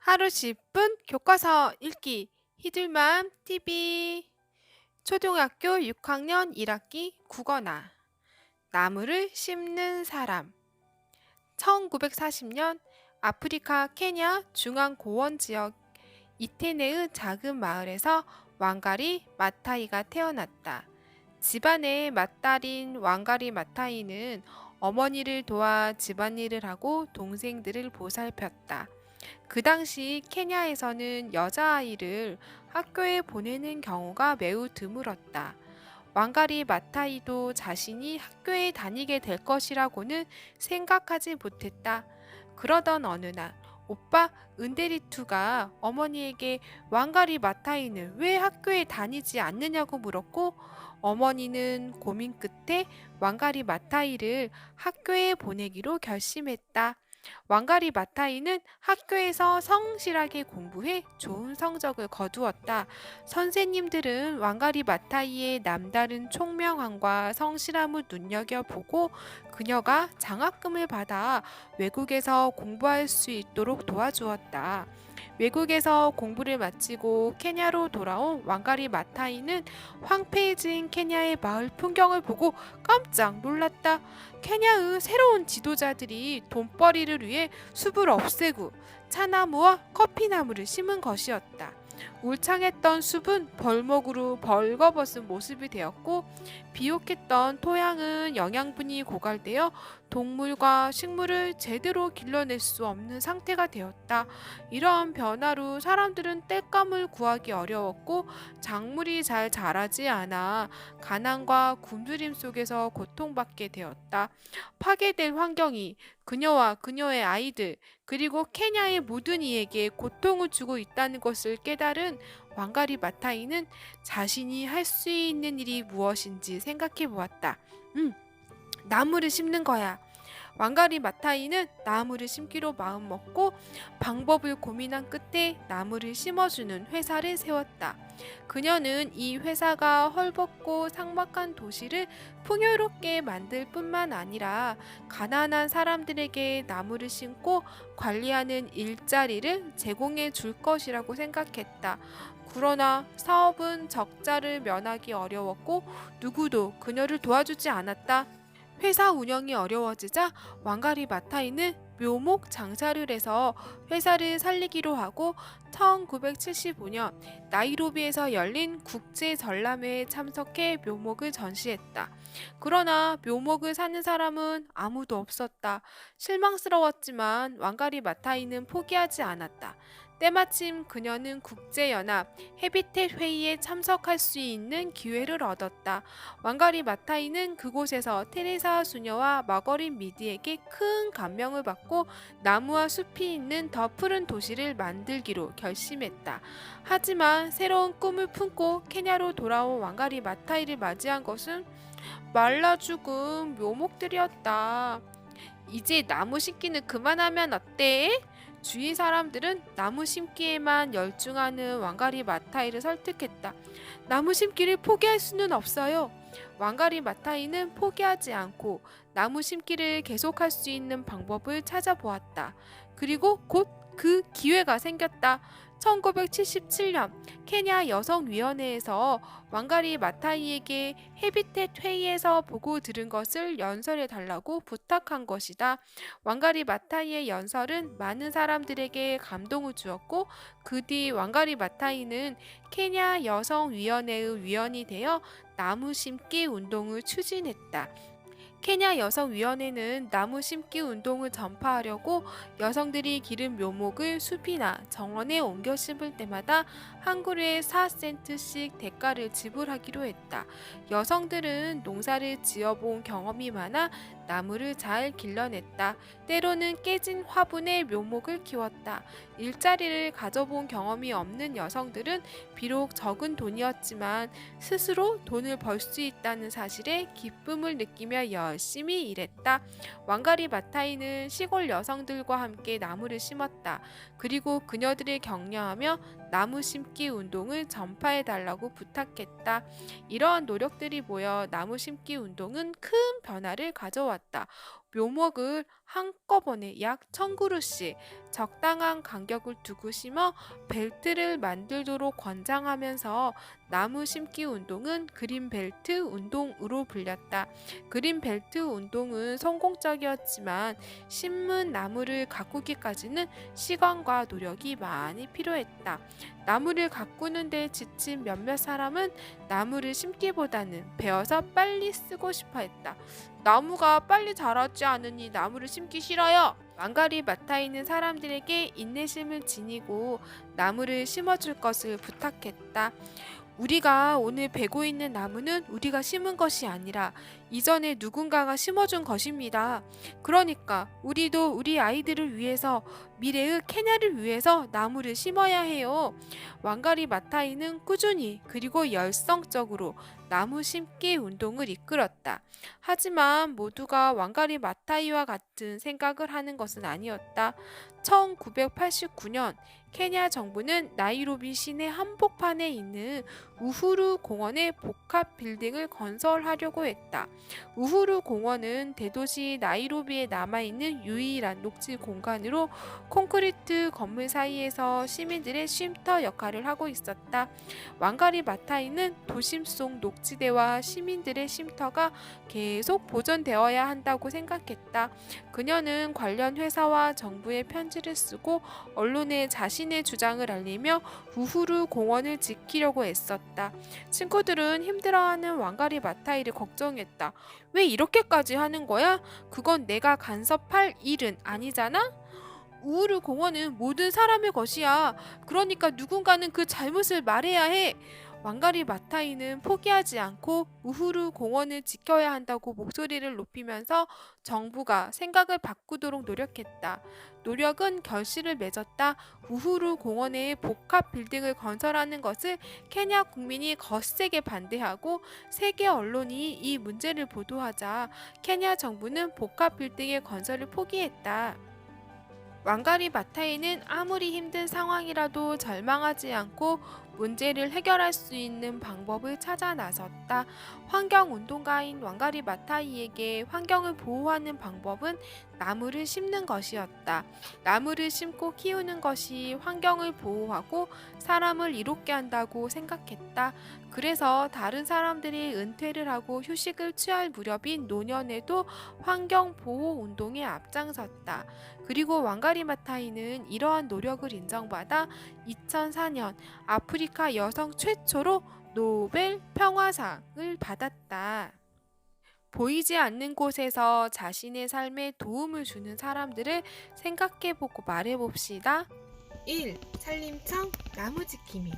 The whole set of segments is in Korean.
하루 10분 교과서 읽기 히들맘 TV 초등학교 6학년 1학기 국어나 나무를 심는 사람 1940년 아프리카 케냐 중앙 고원 지역 이테네의 작은 마을에서 왕가리 마타이가 태어났다. 집안의 맏딸인 왕가리 마타이는 어머니를 도와 집안일을 하고 동생들을 보살폈다. 그 당시 케냐에서는 여자아이를 학교에 보내는 경우가 매우 드물었다. 왕가리 마타이도 자신이 학교에 다니게 될 것이라고는 생각하지 못했다. 그러던 어느 날, 오빠 은데리투가 어머니에게 왕가리 마타이는 왜 학교에 다니지 않느냐고 물었고, 어머니는 고민 끝에 왕가리 마타이를 학교에 보내기로 결심했다. 왕가리 마타이는 학교에서 성실하게 공부해 좋은 성적을 거두었다. 선생님들은 왕가리 마타이의 남다른 총명함과 성실함을 눈여겨보고 그녀가 장학금을 받아 외국에서 공부할 수 있도록 도와주었다. 외국에서 공부를 마치고 케냐로 돌아온 왕가리 마타이는 황폐해진 케냐의 마을 풍경을 보고 깜짝 놀랐다. 케냐의 새로운 지도자들이 돈벌이를 위해 숲을 없애고 차나무와 커피나무를 심은 것이었다. 울창했던 숲은 벌목으로 벌거벗은 모습이 되었고 비옥했던 토양은 영양분이 고갈되어 동물과 식물을 제대로 길러낼 수 없는 상태가 되었다. 이러한 변화로 사람들은 땔감을 구하기 어려웠고 작물이 잘 자라지 않아 가난과 굶주림 속에서 고통받게 되었다. 파괴될 환경이 그녀와 그녀의 아이들 그리고 케냐의 모든 이에게 고통을 주고 있다는 것을 깨달은 왕가리 마타이는 자신이 할 수 있는 일이 무엇인지 생각해 보았다. 나무를 심는 거야. 왕가리 마타이는 나무를 심기로 마음먹고 방법을 고민한 끝에 나무를 심어주는 회사를 세웠다. 그녀는 이 회사가 헐벗고 삭막한 도시를 풍요롭게 만들 뿐만 아니라 가난한 사람들에게 나무를 심고 관리하는 일자리를 제공해 줄 것이라고 생각했다. 그러나 사업은 적자를 면하기 어려웠고 누구도 그녀를 도와주지 않았다. 회사 운영이 어려워지자 왕가리 마타이는 묘목 장사를 해서 회사를 살리기로 하고 1975년 나이로비에서 열린 국제 전람회에 참석해 묘목을 전시했다. 그러나 묘목을 사는 사람은 아무도 없었다. 실망스러웠지만 왕가리 마타이는 포기하지 않았다. 때마침 그녀는 국제연합 헤비텟 회의에 참석할 수 있는 기회를 얻었다. 왕가리 마타이는 그곳에서 테레사 수녀와 마거린 미디에게 큰 감명을 받고 나무와 숲이 있는 더 푸른 도시를 만들기로 결심했다. 하지만 새로운 꿈을 품고 케냐로 돌아온 왕가리 마타이를 맞이한 것은 말라 죽은 묘목들이었다. 이제 나무 심기는 그만하면 어때? 주위 사람들은 나무 심기에만 열중하는 왕가리 마타이를 설득했다. 나무 심기를 포기할 수는 없어요. 왕가리 마타이는 포기하지 않고 나무 심기를 계속할 수 있는 방법을 찾아보았다. 그리고 곧 그 기회가 생겼다. 1977년 케냐 여성위원회에서 왕가리 마타이에게 헤비텟 회의에서 보고 들은 것을 연설해 달라고 부탁한 것이다. 왕가리 마타이의 연설은 많은 사람들에게 감동을 주었고 그 뒤 왕가리 마타이는 케냐 여성위원회의 위원이 되어 나무 심기 운동을 추진했다. 케냐 여성위원회는 나무 심기 운동을 전파하려고 여성들이 기른 묘목을 숲이나 정원에 옮겨 심을 때마다 한 그루에 4센트씩 대가를 지불하기로 했다. 여성들은 농사를 지어본 경험이 많아 나무를 잘 길러냈다. 때로는 깨진 화분에 묘목을 키웠다. 일자리를 가져본 경험이 없는 여성들은 비록 적은 돈이었지만 스스로 돈을 벌 수 있다는 사실에 기쁨을 느끼며 열심히 일했다. 왕가리 마타이는 시골 여성들과 함께 나무를 심었다. 그리고 그녀들을 격려하며 나무 심기 운동을 전파해 달라고 부탁했다. 이러한 노력들이 모여 나무 심기 운동은 큰 변화를 가져왔다. 묘목을 한꺼번에 약 1000그루씩 적당한 간격을 두고 심어 벨트를 만들도록 권장하면서 나무 심기 운동은 그린벨트 운동으로 불렸다. 그린벨트 운동은 성공적이었지만 심은 나무를 가꾸기까지는 시간과 노력이 많이 필요했다. 나무를 가꾸는 데 지친 몇몇 사람은 나무를 심기보다는 베어서 빨리 쓰고 싶어 했다. 나무가 빨리 자라지 않으니 나무를 심기 싫어요. 왕가리 마타에 있는 사람들에게 인내심을 지니고 나무를 심어줄 것을 부탁했다. 우리가 오늘 베고 있는 나무는 우리가 심은 것이 아니라 이전에 누군가가 심어준 것입니다. 그러니까 우리도 우리 아이들을 위해서 미래의 케냐를 위해서 나무를 심어야 해요. 왕가리 마타이는 꾸준히 그리고 열성적으로 나무 심기 운동을 이끌었다. 하지만 모두가 왕가리 마타이와 같은 생각을 하는 것은 아니었다. 1989년 케냐 정부는 나이로비 시내 한복판에 있는 우후루 공원에 복합 빌딩을 건설하려고 했다. 우후루 공원은 대도시 나이로비에 남아있는 유일한 녹지 공간으로 콘크리트 건물 사이에서 시민들의 쉼터 역할을 하고 있었다. 왕가리 마타이는 도심 속 녹지대와 시민들의 쉼터가 계속 보존되어야 한다고 생각했다. 그녀는 관련 회사와 정부에 편지를 쓰고 언론에 자신의 주장을 알리며 우후루 공원을 지키려고 애썼다. 친구들은 힘들어하는 왕가리 마타이를 걱정했다. 왜 이렇게까지 하는 거야? 그건 내가 간섭할 일은 아니잖아? 우후루 공원은 모든 사람의 것이야. 그러니까 누군가는 그 잘못을 말해야 해. 왕가리 마타이는 포기하지 않고 우후루 공원을 지켜야 한다고 목소리를 높이면서 정부가 생각을 바꾸도록 노력했다. 노력은 결실을 맺었다. 우후루 공원에 복합 빌딩을 건설하는 것을 케냐 국민이 거세게 반대하고 세계 언론이 이 문제를 보도하자 케냐 정부는 복합 빌딩의 건설을 포기했다. 왕가리 마타이는 아무리 힘든 상황이라도 절망하지 않고 문제를 해결할 수 있는 방법을 찾아 나섰다. 환경운동가인 왕가리 마타이에게 환경을 보호하는 방법은 나무를 심는 것이었다. 나무를 심고 키우는 것이 환경을 보호하고 사람을 이롭게 한다고 생각했다. 그래서 다른 사람들이 은퇴를 하고 휴식을 취할 무렵인 노년에도 환경보호운동에 앞장섰다. 그리고 왕가리 마타이는 이러한 노력을 인정받아 2004년 아프리카 여성 최초로 노벨 평화상을 받았다. 보이지 않는 곳에서 자신의 삶에 도움을 주는 사람들을 생각해보고 말해봅시다. 1. 산림청 나무지킴이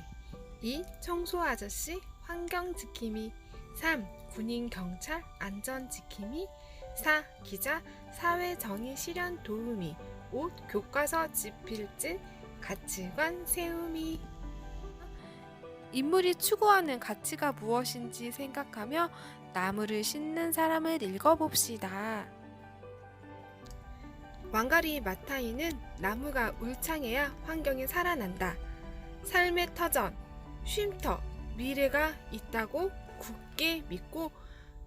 2. 청소아저씨 환경지킴이 3. 군인경찰 안전지킴이 4. 기자 사회정의 실현 도우미 5. 교과서 집필진 가치관 세우미. 인물이 추구하는 가치가 무엇인지 생각하며 나무를 심는 사람을 읽어봅시다. 왕가리 마타이는 나무가 울창해야 환경이 살아난다. 삶의 터전, 쉼터, 미래가 있다고 굳게 믿고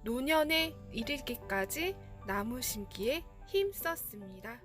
노년에 이르기까지 나무 심기에 힘썼습니다.